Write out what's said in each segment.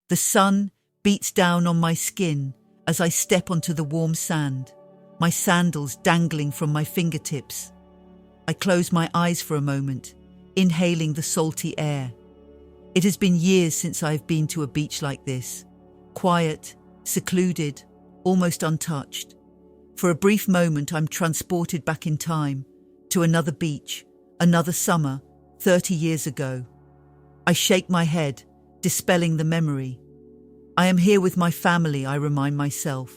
The sun beats down on my skin as I step onto the warm sand, my sandals dangling from my fingertips. I close my eyes for a moment, inhaling the salty air. It has been years since I've been to a beach like this. Quiet, secluded, almost untouched. For a brief moment, I'm transported back in time to another beach, another summer, 30 years ago. I shake my head, dispelling the memory. I am here with my family, I remind myself.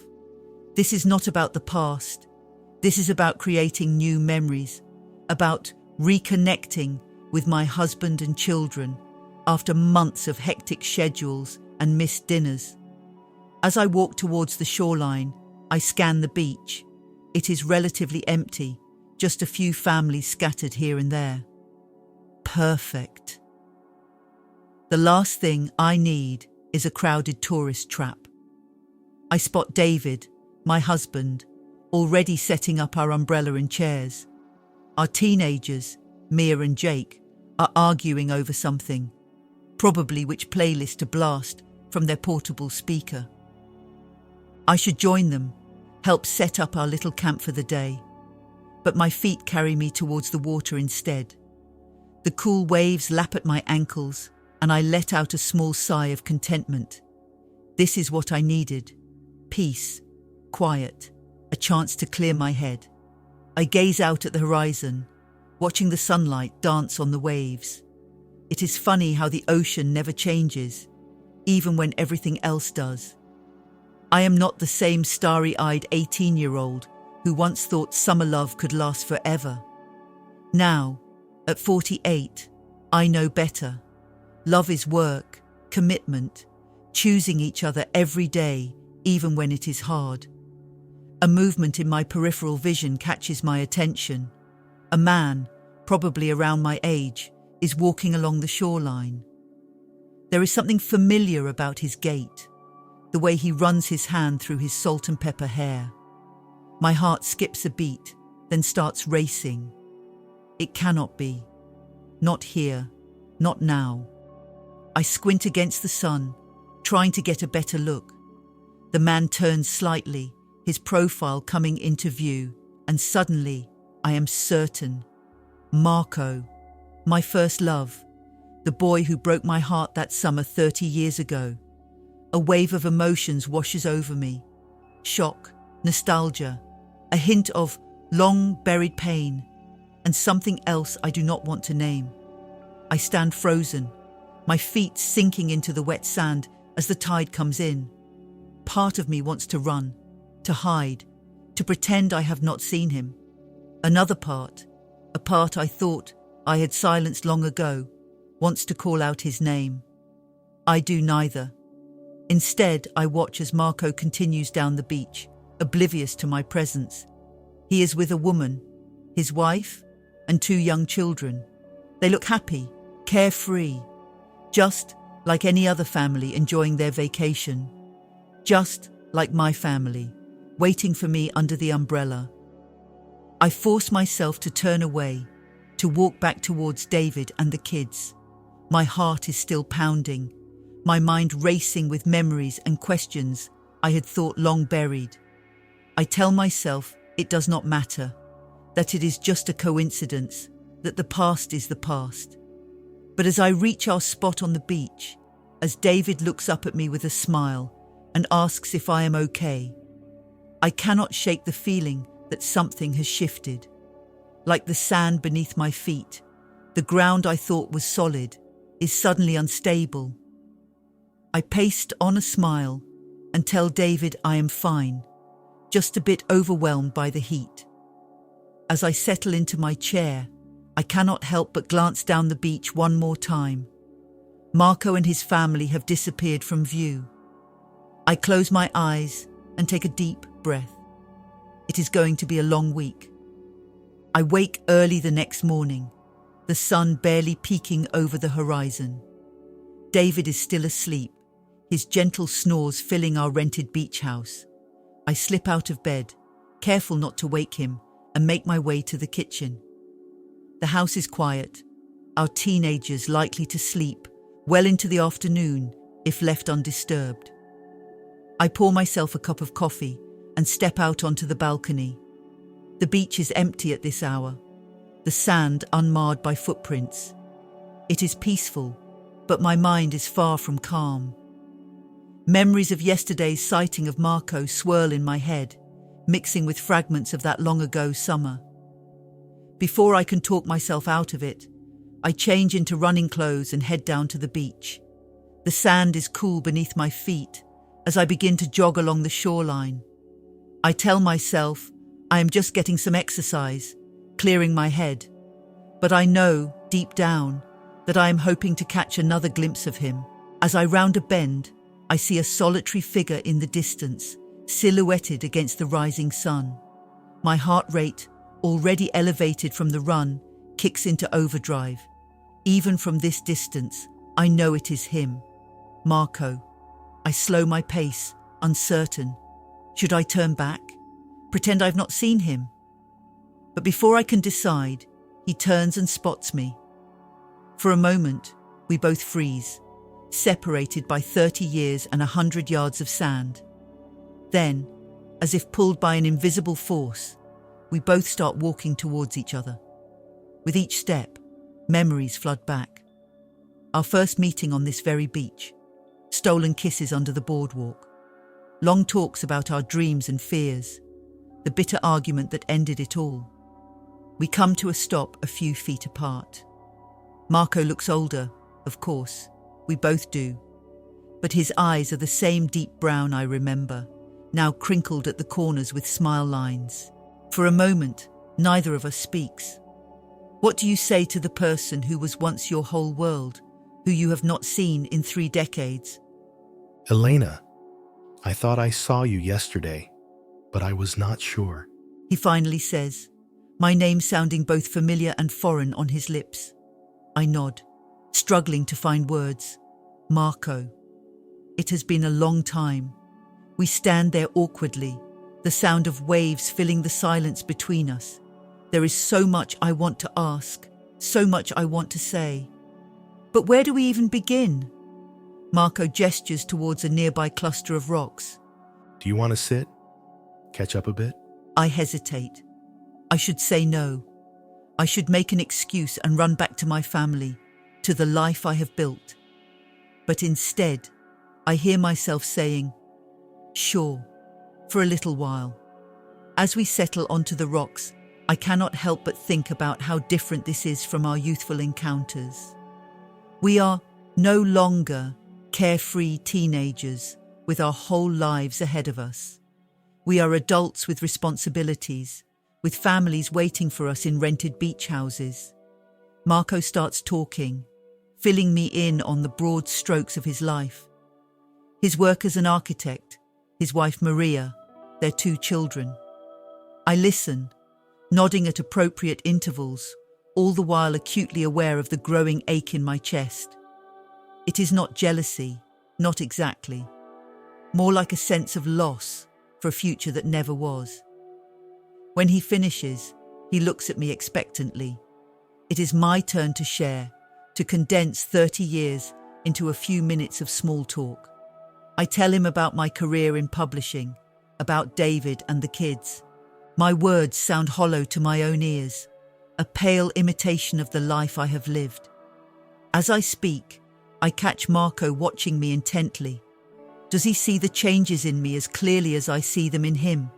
This is not about the past. This is about creating new memories, about reconnecting with my husband and children after months of hectic schedules and missed dinners. As I walk towards the shoreline, I scan the beach. It is relatively empty, just a few families scattered here and there. Perfect. The last thing I need is a crowded tourist trap. I spot David, my husband, already setting up our umbrella and chairs. Our teenagers, Mia and Jake, are arguing over something, probably which playlist to blast from their portable speaker. I should join them, help set up our little camp for the day, but my feet carry me towards the water instead. The cool waves lap at my ankles, and I let out a small sigh of contentment. This is what I needed: peace, quiet, a chance to clear my head. I gaze out at the horizon, watching the sunlight dance on the waves. It is funny how the ocean never changes, even when everything else does. I am not the same starry-eyed 18-year-old who once thought summer love could last forever. Now, at 48, I know better. Love is work, commitment, choosing each other every day, even when it is hard. A movement in my peripheral vision catches my attention. A man, probably around my age, is walking along the shoreline. There is something familiar about his gait, the way he runs his hand through his salt and pepper hair. My heart skips a beat, then starts racing. It cannot be. Not here. Not now. I squint against the sun, trying to get a better look. The man turns slightly, his profile coming into view, and suddenly I am certain. Marco, my first love, the boy who broke my heart that summer 30 years ago. A wave of emotions washes over me. Shock, nostalgia, a hint of long-buried pain, and something else I do not want to name. I stand frozen, my feet sinking into the wet sand as the tide comes in. Part of me wants to run, to hide, to pretend I have not seen him. Another part, a part I thought I had silenced long ago, wants to call out his name. I do neither. Instead, I watch as Marco continues down the beach, oblivious to my presence. He is with a woman, his wife, and 2 young children. They look happy, carefree, just like any other family enjoying their vacation. Just like my family, waiting for me under the umbrella. I force myself to turn away, to walk back towards David and the kids. My heart is still pounding, my mind racing with memories and questions I had thought long buried. I tell myself it does not matter, that it is just a coincidence, that the past is the past. But as I reach our spot on the beach, as David looks up at me with a smile and asks if I am okay, I cannot shake the feeling that something has shifted. Like the sand beneath my feet, the ground I thought was solid is suddenly unstable. I paste on a smile and tell David I am fine, just a bit overwhelmed by the heat. As I settle into my chair, I cannot help but glance down the beach one more time. Marco and his family have disappeared from view. I close my eyes and take a deep breath. It is going to be a long week. I wake early the next morning, the sun barely peeking over the horizon. David is still asleep, his gentle snores filling our rented beach house. I slip out of bed, careful not to wake him, and make my way to the kitchen. The house is quiet, our teenagers likely to sleep well into the afternoon, if left undisturbed. I pour myself a cup of coffee and step out onto the balcony. The beach is empty at this hour, the sand unmarred by footprints. It is peaceful, but my mind is far from calm. Memories of yesterday's sighting of Marco swirl in my head, mixing with fragments of that long ago summer. Before I can talk myself out of it, I change into running clothes and head down to the beach. The sand is cool beneath my feet as I begin to jog along the shoreline. I tell myself I am just getting some exercise, clearing my head. But I know, deep down, that I am hoping to catch another glimpse of him. As I round a bend, I see a solitary figure in the distance, silhouetted against the rising sun. My heart rate, already elevated from the run, kicks into overdrive. Even from this distance, I know it is him, Marco. I slow my pace, uncertain. Should I turn back? Pretend I've not seen him? But before I can decide, he turns and spots me. For a moment, we both freeze, separated by 30 years and 100 yards of sand. Then, as if pulled by an invisible force, we both start walking towards each other. With each step, memories flood back. Our first meeting on this very beach, stolen kisses under the boardwalk, long talks about our dreams and fears, the bitter argument that ended it all. We come to a stop a few feet apart. Marco looks older, of course, we both do. But his eyes are the same deep brown I remember, now crinkled at the corners with smile lines. For a moment, neither of us speaks. What do you say to the person who was once your whole world, who you have not seen in 3 decades? Elena, I thought I saw you yesterday, but I was not sure. He finally says, my name sounding both familiar and foreign on his lips. I nod, struggling to find words. Marco. It has been a long time. We stand there awkwardly, the sound of waves filling the silence between us. There is so much I want to ask, so much I want to say. But where do we even begin? Marco gestures towards a nearby cluster of rocks. Do you want to sit? Catch up a bit? I hesitate. I should say no. I should make an excuse and run back to my family, to the life I have built. But instead, I hear myself saying, sure, for a little while. As we settle onto the rocks, I cannot help but think about how different this is from our youthful encounters. We are no longer carefree teenagers with our whole lives ahead of us. We are adults with responsibilities, with families waiting for us in rented beach houses. Marco starts talking, filling me in on the broad strokes of his life. His work as an architect, his wife Maria, their 2 children. I listen, nodding at appropriate intervals, all the while acutely aware of the growing ache in my chest. It is not jealousy, not exactly. More like a sense of loss for a future that never was. When he finishes, he looks at me expectantly. It is my turn to share, to condense 30 years into a few minutes of small talk. I tell him about my career in publishing, about David and the kids. My words sound hollow to my own ears, a pale imitation of the life I have lived. As I speak, I catch Marco watching me intently. Does he see the changes in me as clearly as I see them in him?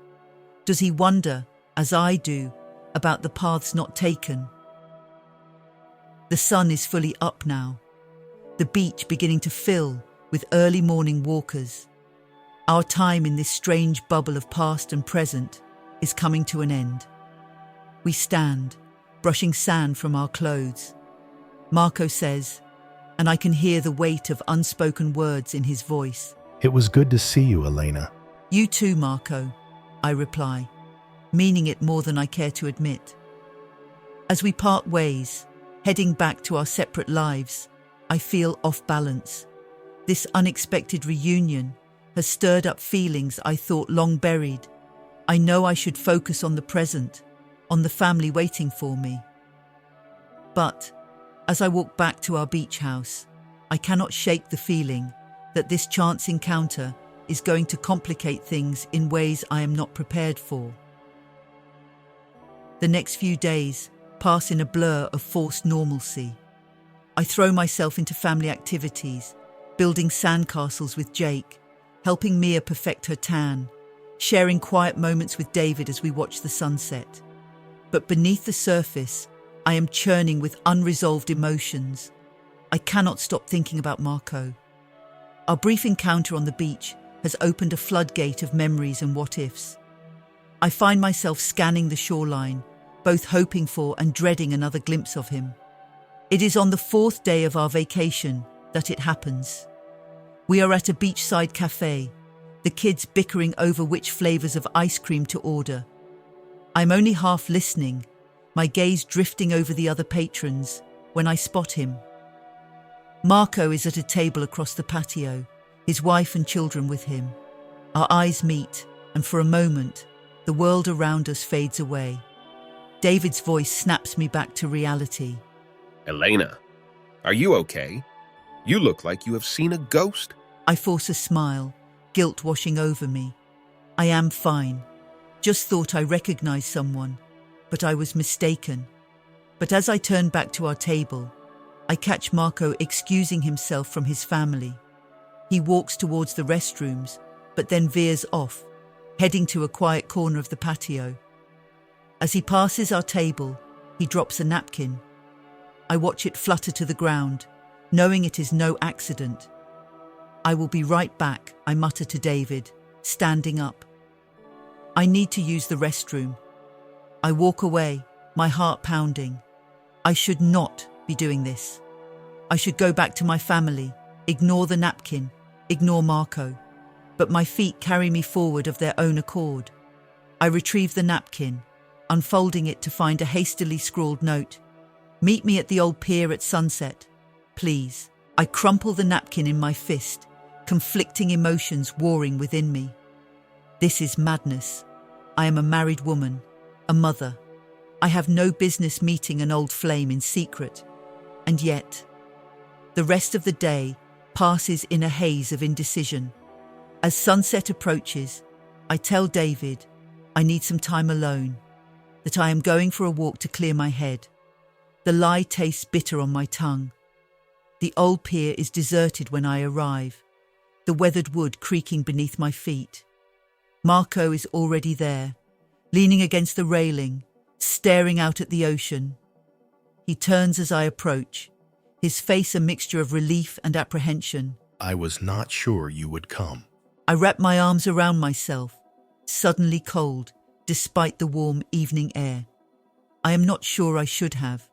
Does he wonder, as I do, about the paths not taken? The sun is fully up now, the beach beginning to fill with early morning walkers. Our time in this strange bubble of past and present is coming to an end. We stand, brushing sand from our clothes. Marco says, and I can hear the weight of unspoken words in his voice. It was good to see you, Elena. You too, Marco, I reply, meaning it more than I care to admit. As we part ways, heading back to our separate lives, I feel off balance. This unexpected reunion has stirred up feelings I thought long buried. I know I should focus on the present, on the family waiting for me. But as I walk back to our beach house, I cannot shake the feeling that this chance encounter is going to complicate things in ways I am not prepared for. The next few days pass in a blur of forced normalcy. I throw myself into family activities, building sandcastles with Jake, helping Mia perfect her tan, sharing quiet moments with David as we watch the sunset. But beneath the surface, I am churning with unresolved emotions. I cannot stop thinking about Marco. Our brief encounter on the beach has opened a floodgate of memories and what-ifs. I find myself scanning the shoreline, both hoping for and dreading another glimpse of him. It is on the 4th day of our vacation that it happens. We are at a beachside cafe, the kids bickering over which flavors of ice cream to order. I'm only half listening, my gaze drifting over the other patrons, when I spot him. Marco is at a table across the patio, his wife and children with him. Our eyes meet, and for a moment, the world around us fades away. David's voice snaps me back to reality. Elena, are you okay? You look like you have seen a ghost. I force a smile, guilt washing over me. I am fine. Just thought I recognized someone, but I was mistaken. But as I turn back to our table, I catch Marco excusing himself from his family. He walks towards the restrooms, but then veers off, heading to a quiet corner of the patio. As he passes our table, he drops a napkin. I watch it flutter to the ground, knowing it is no accident. I will be right back, I mutter to David, standing up. I need to use the restroom. I walk away, my heart pounding. I should not be doing this. I should go back to my family, ignore the napkin, ignore Marco. But my feet carry me forward of their own accord. I retrieve the napkin, unfolding it to find a hastily scrawled note. Meet me at the old pier at sunset, please. I crumple the napkin in my fist, conflicting emotions warring within me. This is madness. I am a married woman, a mother. I have no business meeting an old flame in secret. And yet, the rest of the day passes in a haze of indecision. As sunset approaches, I tell David I need some time alone, that I am going for a walk to clear my head. The lie tastes bitter on my tongue. The old pier is deserted when I arrive, the weathered wood creaking beneath my feet. Marco is already there, leaning against the railing, staring out at the ocean. He turns as I approach, his face a mixture of relief and apprehension. I was not sure you would come. I wrap my arms around myself, suddenly cold, despite the warm evening air. I am not sure I should have.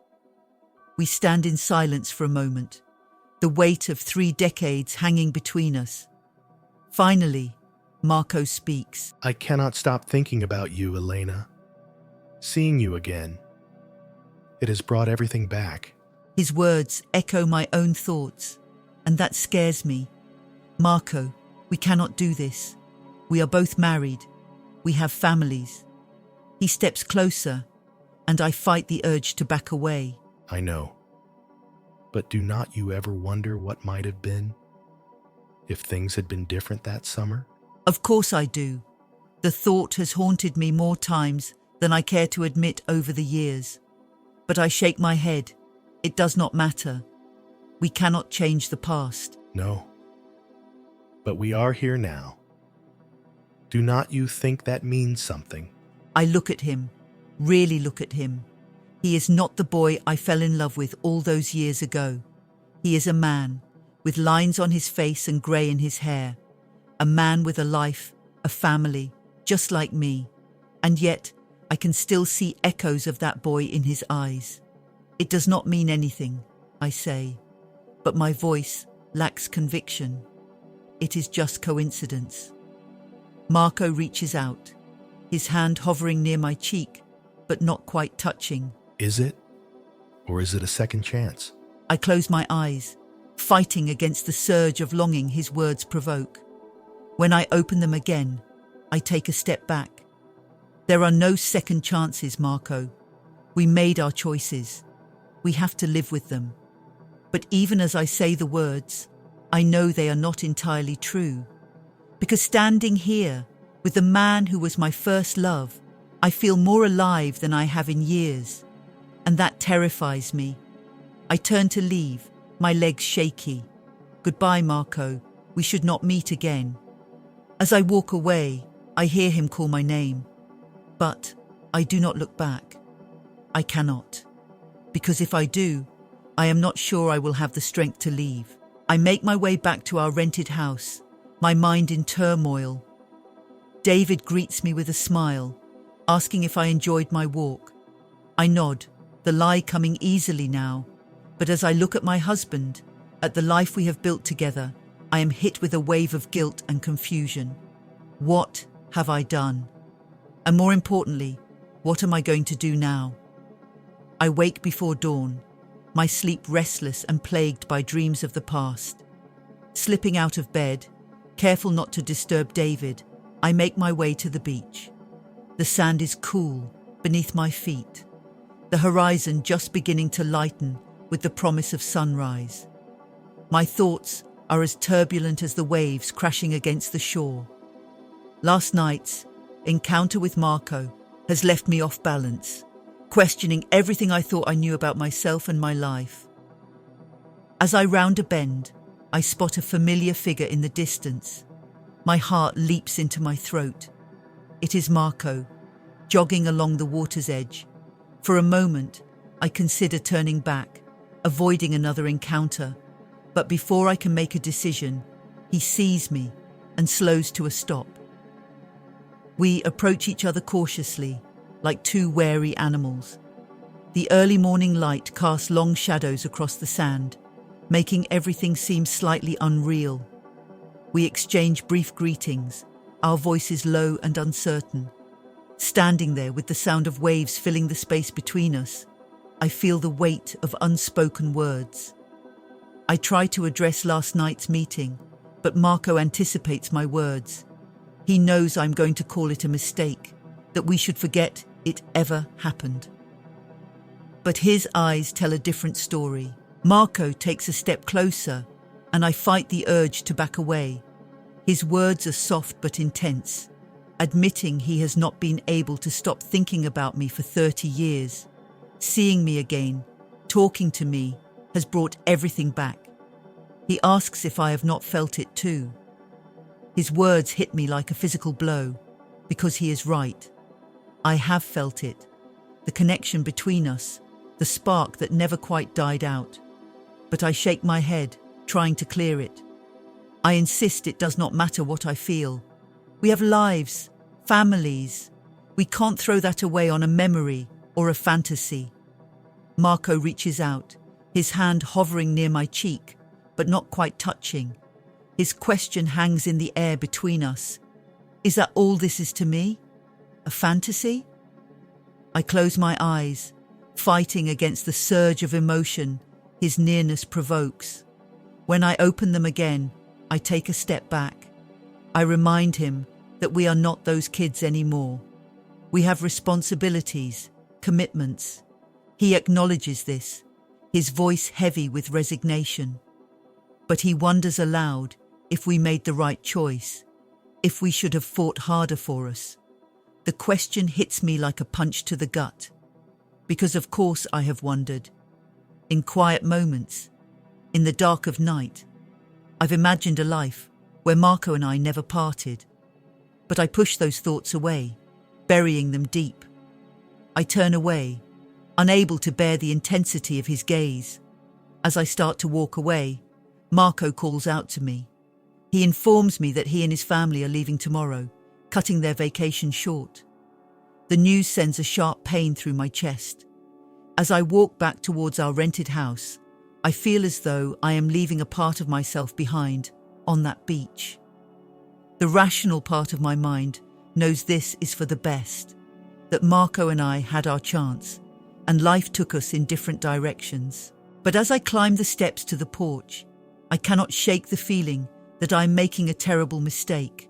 We stand in silence for a moment, the weight of 3 decades hanging between us. Finally, Marco speaks. I cannot stop thinking about you, Elena. Seeing you again. It has brought everything back. His words echo my own thoughts, and that scares me. Marco, we cannot do this. We are both married. We have families. He steps closer, and I fight the urge to back away. I know. But do not you ever wonder what might have been if things had been different that summer? Of course I do. The thought has haunted me more times than I care to admit over the years. But I shake my head. It does not matter. We cannot change the past. No. But we are here now. Do not you think that means something? I look at him, really look at him. He is not the boy I fell in love with all those years ago. He is a man, with lines on his face and grey in his hair. A man with a life, a family, just like me. And yet, I can still see echoes of that boy in his eyes. It does not mean anything, I say, but my voice lacks conviction. It is just coincidence. Marco reaches out, his hand hovering near my cheek, but not quite touching. Is it? Or is it a second chance? I close my eyes, fighting against the surge of longing his words provoke. When I open them again, I take a step back. There are no second chances, Marco. We made our choices. We have to live with them. But even as I say the words, I know they are not entirely true. Because standing here, with the man who was my first love, I feel more alive than I have in years. And that terrifies me. I turn to leave, my legs shaky. Goodbye, Marco. We should not meet again. As I walk away, I hear him call my name. But I do not look back. I cannot. Because if I do, I am not sure I will have the strength to leave. I make my way back to our rented house, my mind in turmoil. David greets me with a smile, asking if I enjoyed my walk. I nod, the lie coming easily now. But as I look at my husband, at the life we have built together, I am hit with a wave of guilt and confusion. What have I done? And more importantly, what am I going to do now? I wake before dawn, my sleep restless and plagued by dreams of the past. Slipping out of bed, careful not to disturb David, I make my way to the beach. The sand is cool beneath my feet, the horizon just beginning to lighten with the promise of sunrise. My thoughts are as turbulent as the waves crashing against the shore. Last night's encounter with Marco has left me off balance, questioning everything I thought I knew about myself and my life. As I round a bend, I spot a familiar figure in the distance. My heart leaps into my throat. It is Marco, jogging along the water's edge. For a moment, I consider turning back, avoiding another encounter. But before I can make a decision, he sees me and slows to a stop. We approach each other cautiously, like two wary animals. The early morning light casts long shadows across the sand, making everything seem slightly unreal. We exchange brief greetings, our voices low and uncertain. Standing there with the sound of waves filling the space between us, I feel the weight of unspoken words. I try to address last night's meeting, but Marco anticipates my words. He knows I'm going to call it a mistake, that we should forget it ever happened. But his eyes tell a different story. Marco takes a step closer, and I fight the urge to back away. His words are soft but intense, admitting he has not been able to stop thinking about me for 30 years. Seeing me again, talking to me, has brought everything back. He asks if I have not felt it too. His words hit me like a physical blow, because he is right. I have felt it, the connection between us, the spark that never quite died out. But I shake my head, trying to clear it. I insist it does not matter what I feel. We have lives, families. We can't throw that away on a memory or a fantasy. Marco reaches out, his hand hovering near my cheek, but not quite touching. His question hangs in the air between us. Is that all this is to me? A fantasy? I close my eyes, fighting against the surge of emotion his nearness provokes. When I open them again, I take a step back. I remind him that we are not those kids anymore. We have responsibilities, commitments. He acknowledges this, his voice heavy with resignation. But he wonders aloud if we made the right choice, if we should have fought harder for us. The question hits me like a punch to the gut, because of course I have wondered. In quiet moments, in the dark of night, I've imagined a life where Marco and I never parted. But I push those thoughts away, burying them deep. I turn away, unable to bear the intensity of his gaze. As I start to walk away, Marco calls out to me. He informs me that he and his family are leaving tomorrow, cutting their vacation short. The news sends a sharp pain through my chest. As I walk back towards our rented house, I feel as though I am leaving a part of myself behind on that beach. The rational part of my mind knows this is for the best, that Marco and I had our chance, and life took us in different directions. But as I climb the steps to the porch, I cannot shake the feeling that I am making a terrible mistake,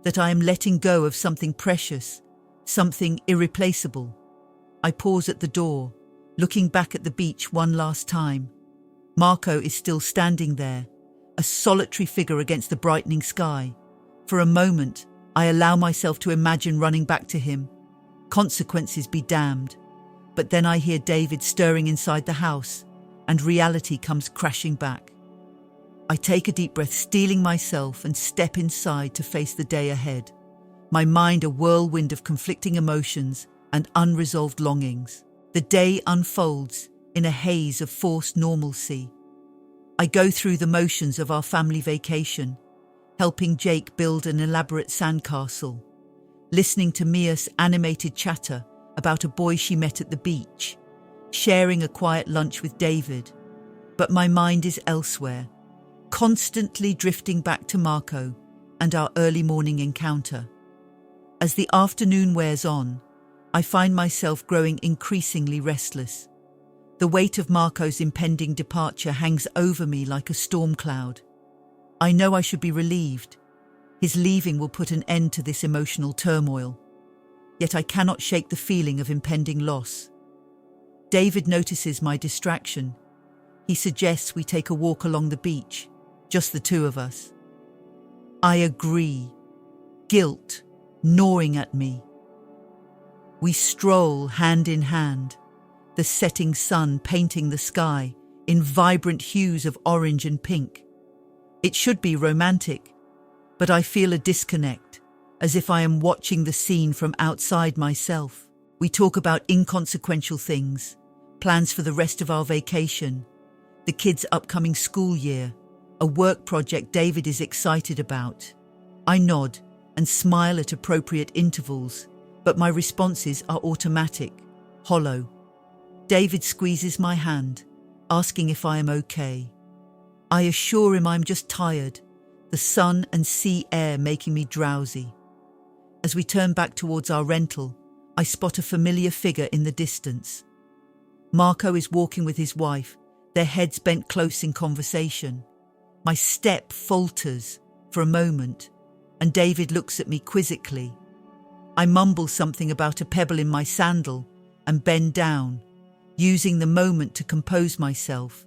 that I am letting go of something precious, something irreplaceable. I pause at the door, looking back at the beach one last time. Marco is still standing there, a solitary figure against the brightening sky. For a moment, I allow myself to imagine running back to him. Consequences be damned. But then I hear David stirring inside the house, and reality comes crashing back. I take a deep breath, steeling myself, and step inside to face the day ahead. My mind a whirlwind of conflicting emotions and unresolved longings. The day unfolds in a haze of forced normalcy. I go through the motions of our family vacation, helping Jake build an elaborate sandcastle, listening to Mia's animated chatter about a boy she met at the beach, sharing a quiet lunch with David. But my mind is elsewhere, constantly drifting back to Marco and our early morning encounter. As the afternoon wears on, I find myself growing increasingly restless. The weight of Marco's impending departure hangs over me like a storm cloud. I know I should be relieved. His leaving will put an end to this emotional turmoil. Yet I cannot shake the feeling of impending loss. David notices my distraction. He suggests we take a walk along the beach, just the two of us. I agree, guilt gnawing at me. We stroll hand in hand, the setting sun painting the sky in vibrant hues of orange and pink. It should be romantic, but I feel a disconnect, as if I am watching the scene from outside myself. We talk about inconsequential things, plans for the rest of our vacation, the kids' upcoming school year, a work project David is excited about. I nod and smile at appropriate intervals, but my responses are automatic, hollow. David squeezes my hand, asking if I am okay. I assure him I'm just tired, the sun and sea air making me drowsy. As we turn back towards our rental, I spot a familiar figure in the distance. Marco is walking with his wife, their heads bent close in conversation. My step falters for a moment, and David looks at me quizzically. I mumble something about a pebble in my sandal and bend down, using the moment to compose myself.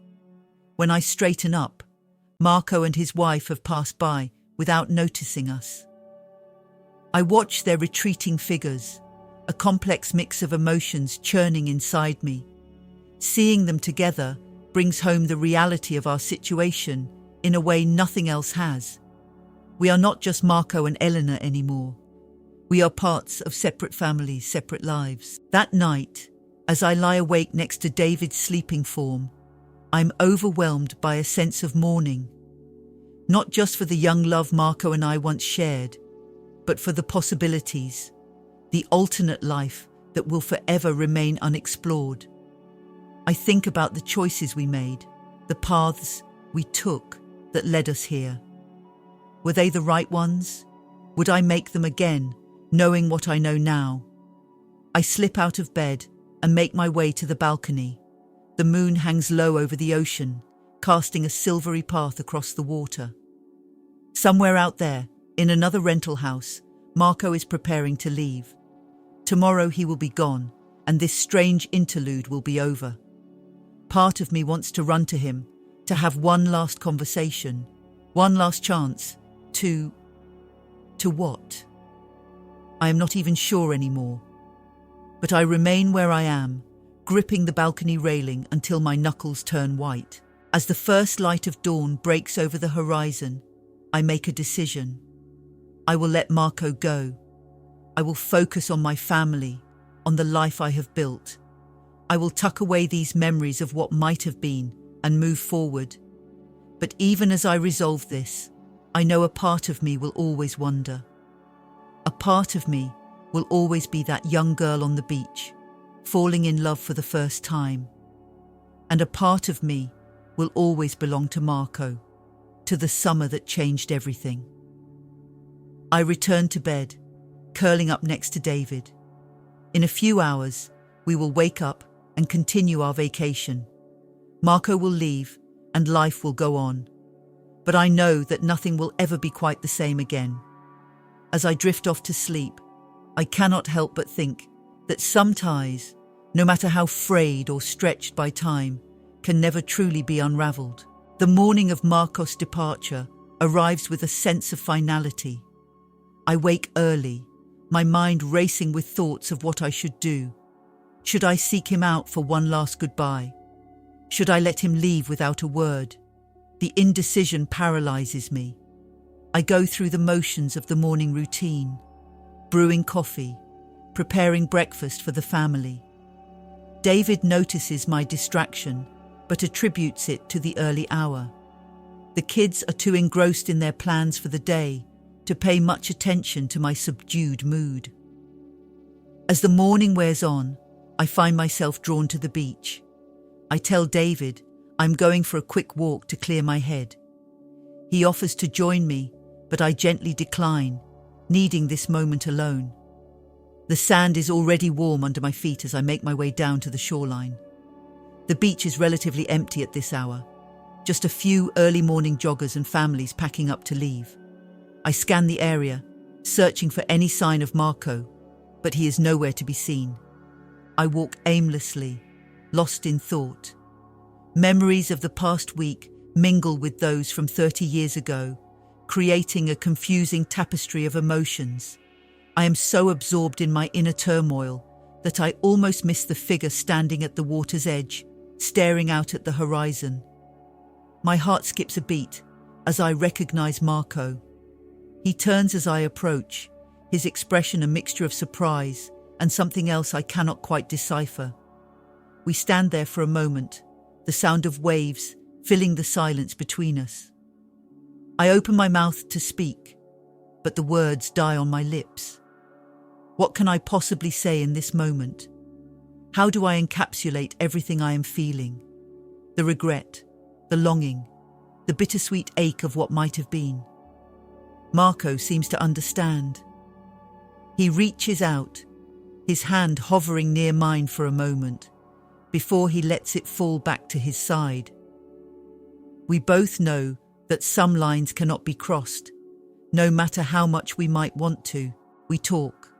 When I straighten up, Marco and his wife have passed by without noticing us. I watch their retreating figures, a complex mix of emotions churning inside me. Seeing them together brings home the reality of our situation in a way nothing else has. We are not just Marco and Eleanor anymore. We are parts of separate families, separate lives. That night, as I lie awake next to David's sleeping form, I'm overwhelmed by a sense of mourning. Not just for the young love Marco and I once shared, but for the possibilities, the alternate life that will forever remain unexplored. I think about the choices we made, the paths we took that led us here. Were they the right ones? Would I make them again, knowing what I know now? I slip out of bed and make my way to the balcony. The moon hangs low over the ocean, casting a silvery path across the water. Somewhere out there, in another rental house, Marco is preparing to leave. Tomorrow he will be gone, and this strange interlude will be over. Part of me wants to run to him, to have one last conversation, one last chance to what? I am not even sure anymore. But I remain where I am, gripping the balcony railing until my knuckles turn white. As the first light of dawn breaks over the horizon, I make a decision. I will let Marco go. I will focus on my family, on the life I have built. I will tuck away these memories of what might have been and move forward. But even as I resolve this, I know a part of me will always wonder. A part of me will always be that young girl on the beach, falling in love for the first time. And a part of me will always belong to Marco, to the summer that changed everything. I return to bed, curling up next to David. In a few hours, we will wake up and continue our vacation. Marco will leave and life will go on. But I know that nothing will ever be quite the same again. As I drift off to sleep, I cannot help but think that some ties, no matter how frayed or stretched by time, can never truly be unraveled. The morning of Marcos' departure arrives with a sense of finality. I wake early, my mind racing with thoughts of what I should do. Should I seek him out for one last goodbye? Should I let him leave without a word? The indecision paralyzes me. I go through the motions of the morning routine, brewing coffee, preparing breakfast for the family. David notices my distraction, but attributes it to the early hour. The kids are too engrossed in their plans for the day to pay much attention to my subdued mood. As the morning wears on, I find myself drawn to the beach. I tell David I'm going for a quick walk to clear my head. He offers to join me, but I gently decline, needing this moment alone. The sand is already warm under my feet as I make my way down to the shoreline. The beach is relatively empty at this hour, just a few early morning joggers and families packing up to leave. I scan the area, searching for any sign of Marco, but he is nowhere to be seen. I walk aimlessly, lost in thought. Memories of the past week mingle with those from 30 years ago, creating a confusing tapestry of emotions. I am so absorbed in my inner turmoil that I almost miss the figure standing at the water's edge, staring out at the horizon. My heart skips a beat as I recognize Marco. He turns as I approach, his expression a mixture of surprise and something else I cannot quite decipher. We stand there for a moment, the sound of waves filling the silence between us. I open my mouth to speak, but the words die on my lips. What can I possibly say in this moment? How do I encapsulate everything I am feeling? The regret, the longing, the bittersweet ache of what might have been. Marco seems to understand. He reaches out, his hand hovering near mine for a moment, before he lets it fall back to his side. We both know that some lines cannot be crossed. No matter how much we might want to, we talk.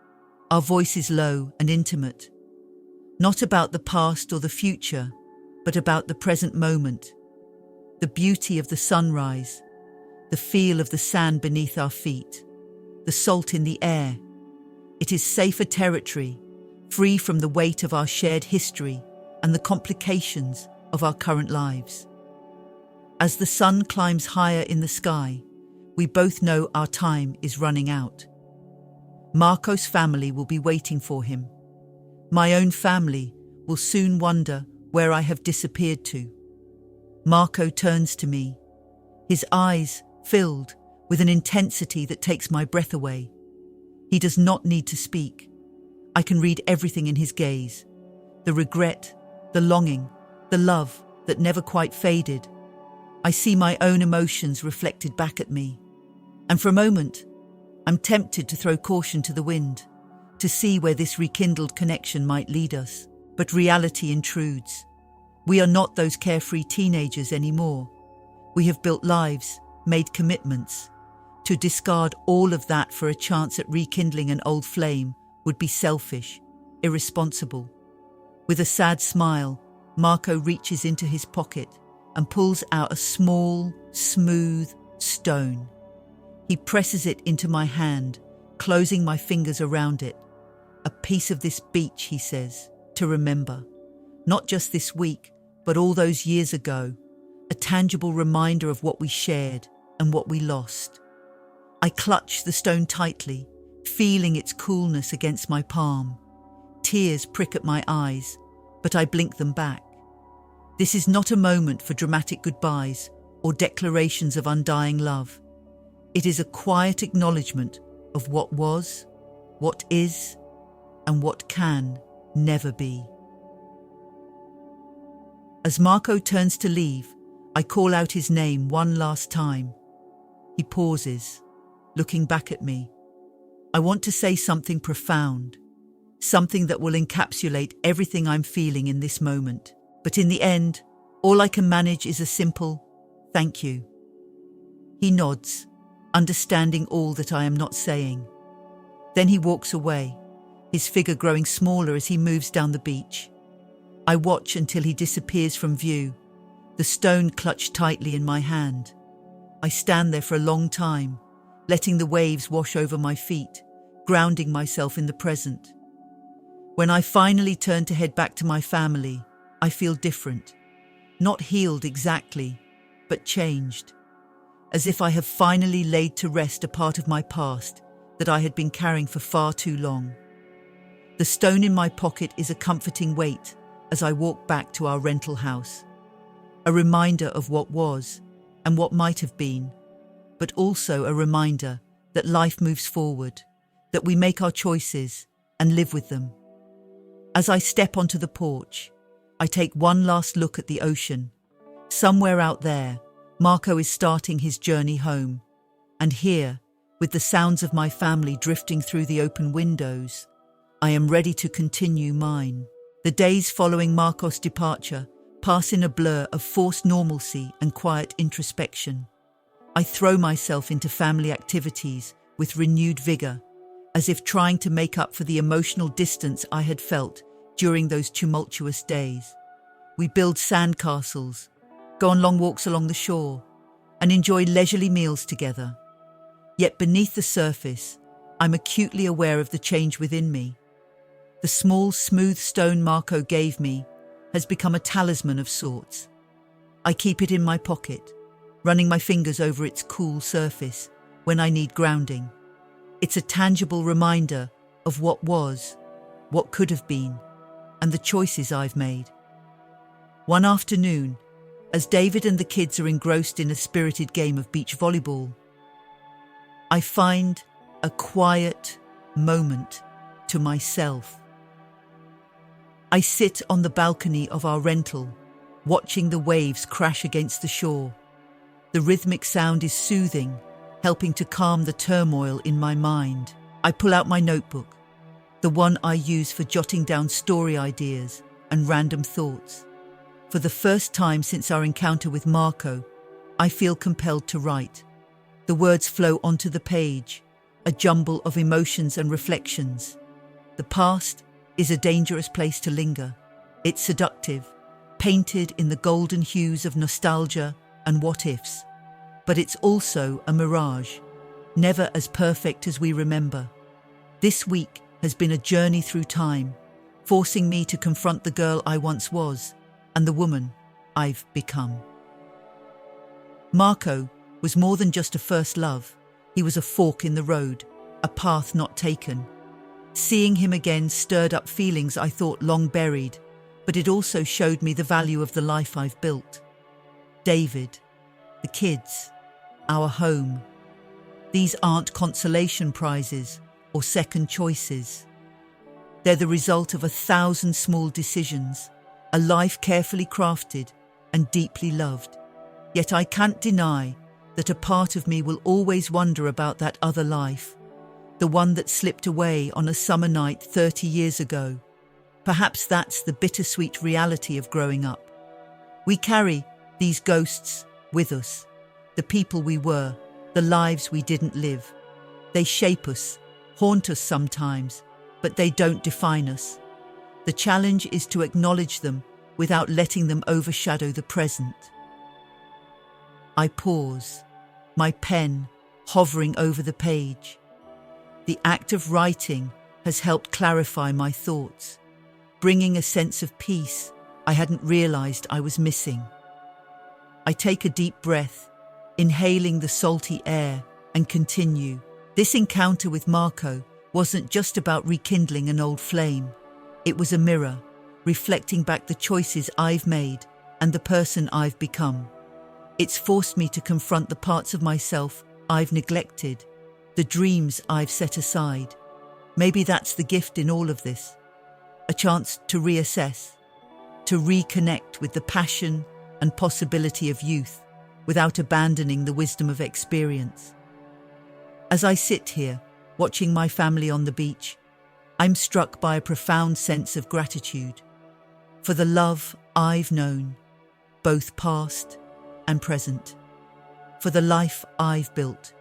Our voices low and intimate. Not about the past or the future, but about the present moment. The beauty of the sunrise, the feel of the sand beneath our feet, the salt in the air. It is safer territory, free from the weight of our shared history and the complications of our current lives. As the sun climbs higher in the sky, we both know our time is running out. Marco's family will be waiting for him. My own family will soon wonder where I have disappeared to. Marco turns to me, his eyes filled with an intensity that takes my breath away. He does not need to speak. I can read everything in his gaze. The regret, the longing, the love that never quite faded. I see my own emotions reflected back at me. And for a moment, I'm tempted to throw caution to the wind, to see where this rekindled connection might lead us. But reality intrudes. We are not those carefree teenagers anymore. We have built lives, made commitments. To discard all of that for a chance at rekindling an old flame would be selfish, irresponsible. With a sad smile, Marco reaches into his pocket and pulls out a small, smooth stone. He presses it into my hand, closing my fingers around it. A piece of this beach, he says, to remember. Not just this week, but all those years ago. A tangible reminder of what we shared and what we lost. I clutch the stone tightly, feeling its coolness against my palm. Tears prick at my eyes, but I blink them back. This is not a moment for dramatic goodbyes or declarations of undying love. It is a quiet acknowledgement of what was, what is, and what can never be. As Marco turns to leave, I call out his name one last time. He pauses, looking back at me. I want to say something profound, something that will encapsulate everything I'm feeling in this moment. But in the end, all I can manage is a simple thank you. He nods, understanding all that I am not saying. Then he walks away, his figure growing smaller as he moves down the beach. I watch until he disappears from view, the stone clutched tightly in my hand. I stand there for a long time, letting the waves wash over my feet, grounding myself in the present. When I finally turn to head back to my family, I feel different. Not healed exactly, but changed. As if I have finally laid to rest a part of my past that I had been carrying for far too long. The stone in my pocket is a comforting weight as I walk back to our rental house. A reminder of what was and what might have been, but also a reminder that life moves forward, that we make our choices and live with them. As I step onto the porch, I take one last look at the ocean. Somewhere out there, Marco is starting his journey home. And here, with the sounds of my family drifting through the open windows, I am ready to continue mine. The days following Marco's departure pass in a blur of forced normalcy and quiet introspection. I throw myself into family activities with renewed vigor, as if trying to make up for the emotional distance I had felt during those tumultuous days. We build sandcastles, go on long walks along the shore, and enjoy leisurely meals together. Yet beneath the surface, I'm acutely aware of the change within me. The small, smooth stone Marco gave me has become a talisman of sorts. I keep it in my pocket, running my fingers over its cool surface when I need grounding. It's a tangible reminder of what was, what could have been, and the choices I've made. One afternoon, as David and the kids are engrossed in a spirited game of beach volleyball, I find a quiet moment to myself. I sit on the balcony of our rental, watching the waves crash against the shore. The rhythmic sound is soothing, helping to calm the turmoil in my mind. I pull out my notebook, the one I use for jotting down story ideas and random thoughts. For the first time since our encounter with Marco, I feel compelled to write. The words flow onto the page, a jumble of emotions and reflections. The past is a dangerous place to linger. It's seductive, painted in the golden hues of nostalgia and what-ifs. But it's also a mirage, never as perfect as we remember. This week has been a journey through time, forcing me to confront the girl I once was and the woman I've become. Marco was more than just a first love. He was a fork in the road, a path not taken. Seeing him again stirred up feelings I thought long buried, but it also showed me the value of the life I've built. David, the kids, our home. These aren't consolation prizes or second choices. They're the result of 1,000 small decisions, a life carefully crafted and deeply loved. Yet I can't deny that a part of me will always wonder about that other life, the one that slipped away on a summer night 30 years ago. Perhaps that's the bittersweet reality of growing up. We carry these ghosts with us, the people we were, the lives we didn't live. They shape us, haunt us sometimes, but they don't define us. The challenge is to acknowledge them without letting them overshadow the present. I pause, my pen hovering over the page. The act of writing has helped clarify my thoughts, bringing a sense of peace I hadn't realized I was missing. I take a deep breath, inhaling the salty air, and continue. This encounter with Marco wasn't just about rekindling an old flame. It was a mirror, reflecting back the choices I've made and the person I've become. It's forced me to confront the parts of myself I've neglected, the dreams I've set aside. Maybe that's the gift in all of this, a chance to reassess, to reconnect with the passion and possibility of youth without abandoning the wisdom of experience. As I sit here, watching my family on the beach, I'm struck by a profound sense of gratitude for the love I've known, both past and present, for the life I've built,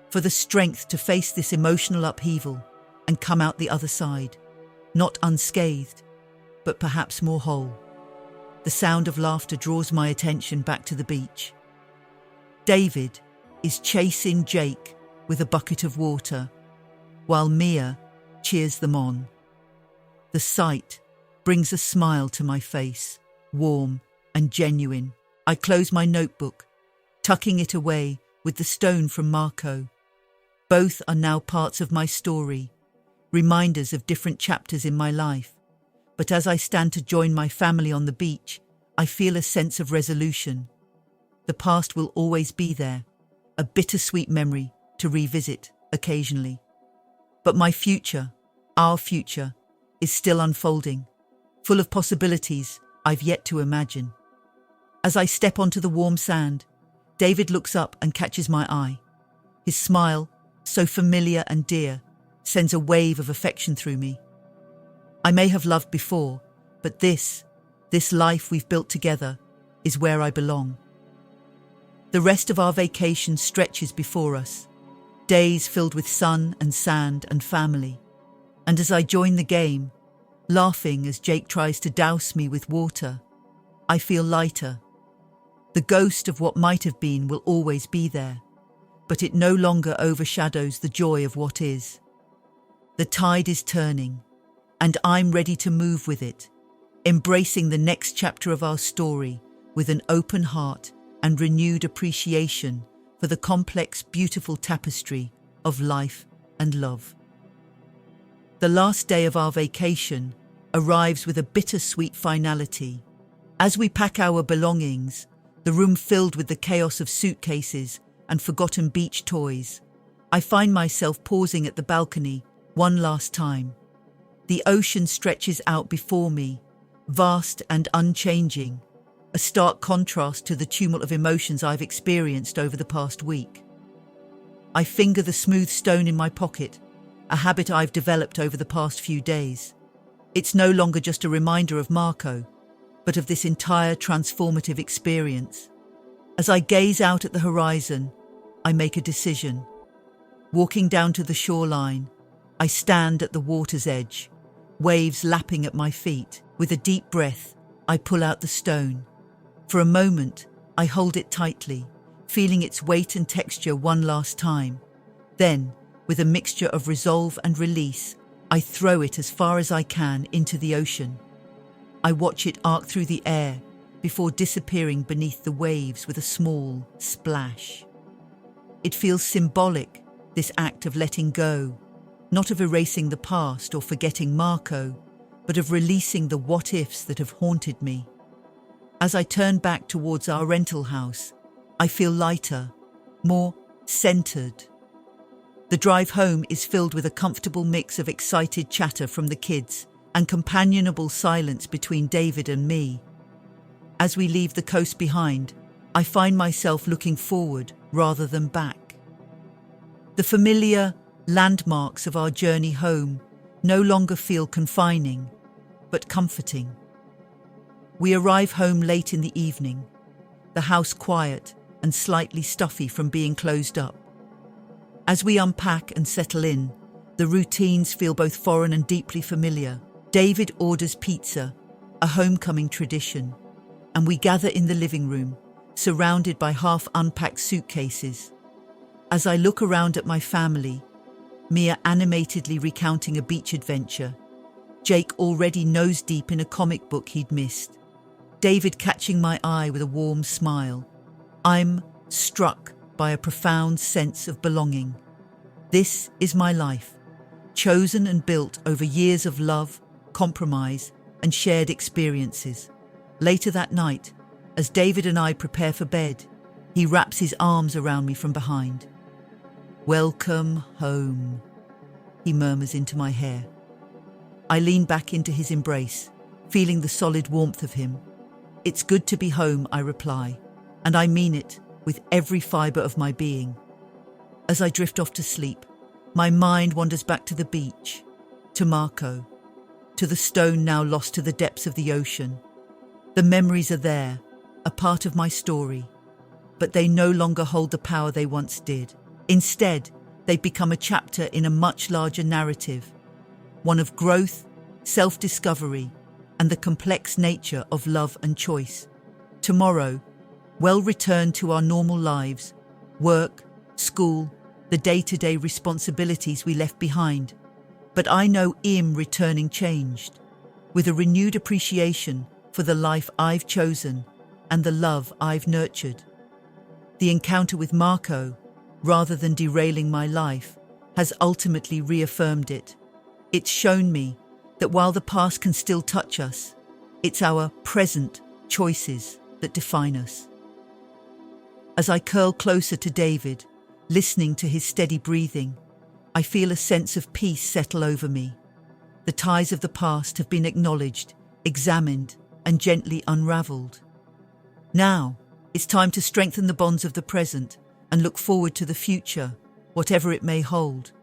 for the strength to face this emotional upheaval and come out the other side, not unscathed, but perhaps more whole. The sound of laughter draws my attention back to the beach. David is chasing Jake with a bucket of water, while Mia cheers them on. The sight brings a smile to my face, warm and genuine. I close my notebook, tucking it away with the stone from Marco. Both are now parts of my story, reminders of different chapters in my life. But as I stand to join my family on the beach, I feel a sense of resolution. The past will always be there, a bittersweet memory to revisit occasionally. But my future, our future, is still unfolding, full of possibilities I've yet to imagine. As I step onto the warm sand, David looks up and catches my eye. His smile, so familiar and dear, sends a wave of affection through me. I may have loved before, but this life we've built together is where I belong. The rest of our vacation stretches before us, days filled with sun and sand and family. And as I join the game, laughing as Jake tries to douse me with water, I feel lighter. The ghost of what might have been will always be there, but it no longer overshadows the joy of what is. The tide is turning, and I'm ready to move with it, embracing the next chapter of our story with an open heart and renewed appreciation for the complex, beautiful tapestry of life and love. The last day of our vacation arrives with a bittersweet finality. As we pack our belongings, the room filled with the chaos of suitcases and forgotten beach toys, I find myself pausing at the balcony one last time. The ocean stretches out before me, vast and unchanging, a stark contrast to the tumult of emotions I've experienced over the past week. I finger the smooth stone in my pocket, a habit I've developed over the past few days. It's no longer just a reminder of Marco, but of this entire transformative experience. As I gaze out at the horizon, I make a decision. Walking down to the shoreline, I stand at the water's edge, waves lapping at my feet. With a deep breath, I pull out the stone. For a moment, I hold it tightly, feeling its weight and texture one last time. Then, with a mixture of resolve and release, I throw it as far as I can into the ocean. I watch it arc through the air before disappearing beneath the waves with a small splash. It feels symbolic, this act of letting go, not of erasing the past or forgetting Marco, but of releasing the what-ifs that have haunted me. As I turn back towards our rental house, I feel lighter, more centered. The drive home is filled with a comfortable mix of excited chatter from the kids and companionable silence between David and me. As we leave the coast behind, I find myself looking forward rather than back. The familiar landmarks of our journey home no longer feel confining, but comforting. We arrive home late in the evening, the house quiet and slightly stuffy from being closed up. As we unpack and settle in, the routines feel both foreign and deeply familiar. David orders pizza, a homecoming tradition, and we gather in the living room, surrounded by half-unpacked suitcases. As I look around at my family, Mia animatedly recounting a beach adventure, Jake already nose-deep in a comic book he'd missed, David catching my eye with a warm smile, I'm struck by a profound sense of belonging. This is my life, chosen and built over years of love, compromise, and shared experiences. Later that night, as David and I prepare for bed, he wraps his arms around me from behind. "Welcome home," he murmurs into my hair. I lean back into his embrace, feeling the solid warmth of him. "It's good to be home," I reply, and I mean it with every fibre of my being. As I drift off to sleep, my mind wanders back to the beach, to Marco, to the stone now lost to the depths of the ocean. The memories are there, a part of my story, but they no longer hold the power they once did. Instead, they've become a chapter in a much larger narrative, one of growth, self-discovery, and the complex nature of love and choice. Tomorrow, we'll return to our normal lives, work, school, the day-to-day responsibilities we left behind. But I know returning changed, with a renewed appreciation for the life I've chosen and the love I've nurtured. The encounter with Marco, rather than derailing my life, has ultimately reaffirmed it. It's shown me that while the past can still touch us, it's our present choices that define us. As I curl closer to David, listening to his steady breathing, I feel a sense of peace settle over me. The ties of the past have been acknowledged, examined, and gently unraveled. Now, it's time to strengthen the bonds of the present and look forward to the future, whatever it may hold.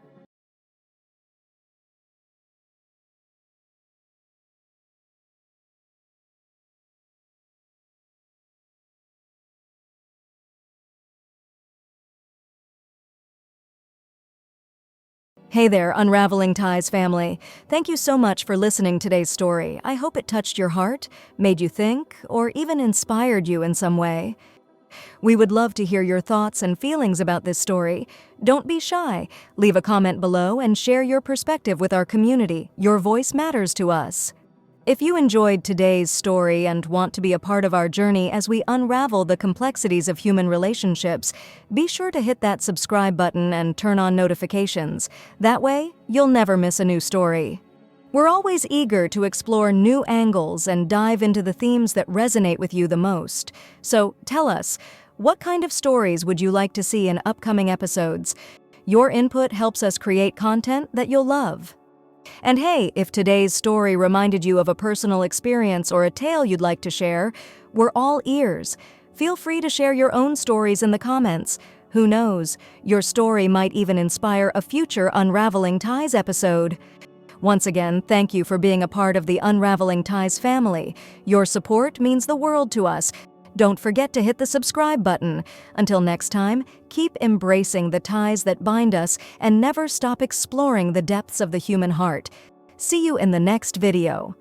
Hey there, Unraveling Ties family. Thank you so much for listening to today's story. I hope it touched your heart, made you think, or even inspired you in some way. We would love to hear your thoughts and feelings about this story. Don't be shy. Leave a comment below and share your perspective with our community. Your voice matters to us. If you enjoyed today's story and want to be a part of our journey as we unravel the complexities of human relationships, be sure to hit that subscribe button and turn on notifications. That way, you'll never miss a new story. We're always eager to explore new angles and dive into the themes that resonate with you the most. So tell us, what kind of stories would you like to see in upcoming episodes? Your input helps us create content that you'll love. And hey, if today's story reminded you of a personal experience or a tale you'd like to share, we're all ears. Feel free to share your own stories in the comments. Who knows, your story might even inspire a future Unraveling Ties episode. Once again, thank you for being a part of the Unraveling Ties family. Your support means the world to us. Don't forget to hit the subscribe button. Until next time, keep embracing the ties that bind us and never stop exploring the depths of the human heart. See you in the next video.